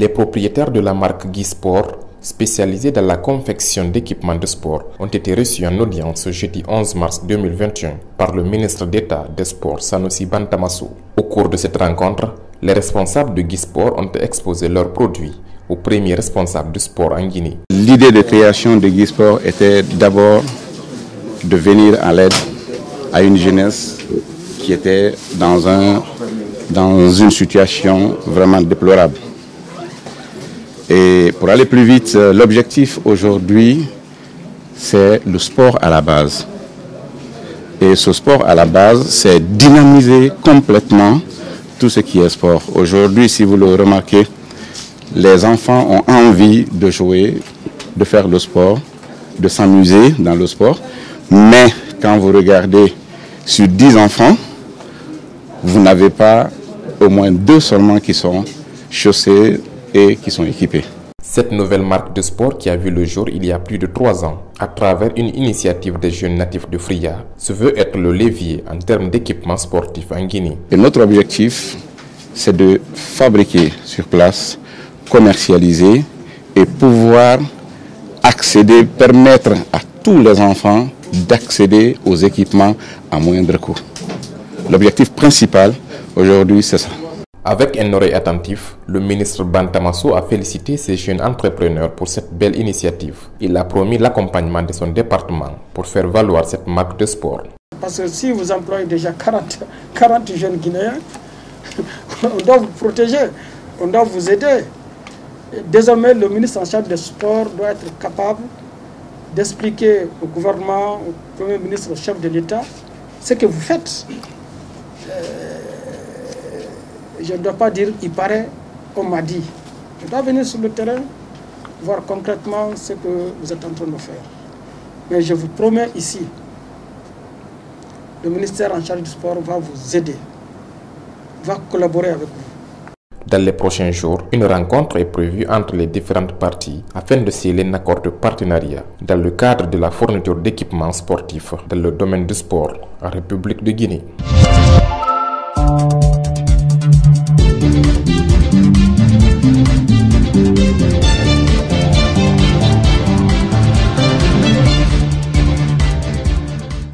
Les propriétaires de la marque Guy Sport, spécialisés dans la confection d'équipements de sport, ont été reçus en audience ce jeudi 11 mars 2021 par le ministre d'État des Sports Sanusi Bantamasso. Au cours de cette rencontre, les responsables de Guy Sport ont exposé leurs produits au premier responsable du sport en Guinée. L'idée de création de Guy Sport était d'abord de venir en aide à une jeunesse qui était dans une situation vraiment déplorable. Et pour aller plus vite, l'objectif aujourd'hui, c'est le sport à la base. Et ce sport à la base, c'est dynamiser complètement tout ce qui est sport. Aujourd'hui, si vous le remarquez, les enfants ont envie de jouer, de faire le sport, de s'amuser dans le sport. Mais quand vous regardez sur 10 enfants, vous n'avez pas au moins 2 seulement qui sont chaussés et qui sont équipés. Cette nouvelle marque de sport qui a vu le jour il y a plus de 3 ans, à travers une initiative des jeunes natifs de Fria, se veut être le levier en termes d'équipements sportifs en Guinée. Et notre objectif, c'est de fabriquer sur place, commercialiser et pouvoir accéder, permettre à tous les enfants d'accéder aux équipements à moindre coût. L'objectif principal aujourd'hui, c'est ça. Avec un oreille attentif, le ministre Bantamasso a félicité ces jeunes entrepreneurs pour cette belle initiative. Il a promis l'accompagnement de son département pour faire valoir cette marque de sport. Parce que si vous employez déjà 40 jeunes Guinéens, on doit vous protéger, on doit vous aider. Désormais, le ministre en charge des sports doit être capable d'expliquer au gouvernement, au Premier ministre, au chef de l'État, ce que vous faites. Je ne dois pas dire « il paraît, on m'a dit ». Je dois venir sur le terrain, voir concrètement ce que vous êtes en train de faire. Mais je vous promets ici, le ministère en charge du sport va vous aider, va collaborer avec vous. Dans les prochains jours, une rencontre est prévue entre les différentes parties afin de sceller un accord de partenariat dans le cadre de la fourniture d'équipements sportifs dans le domaine du sport en République de Guinée.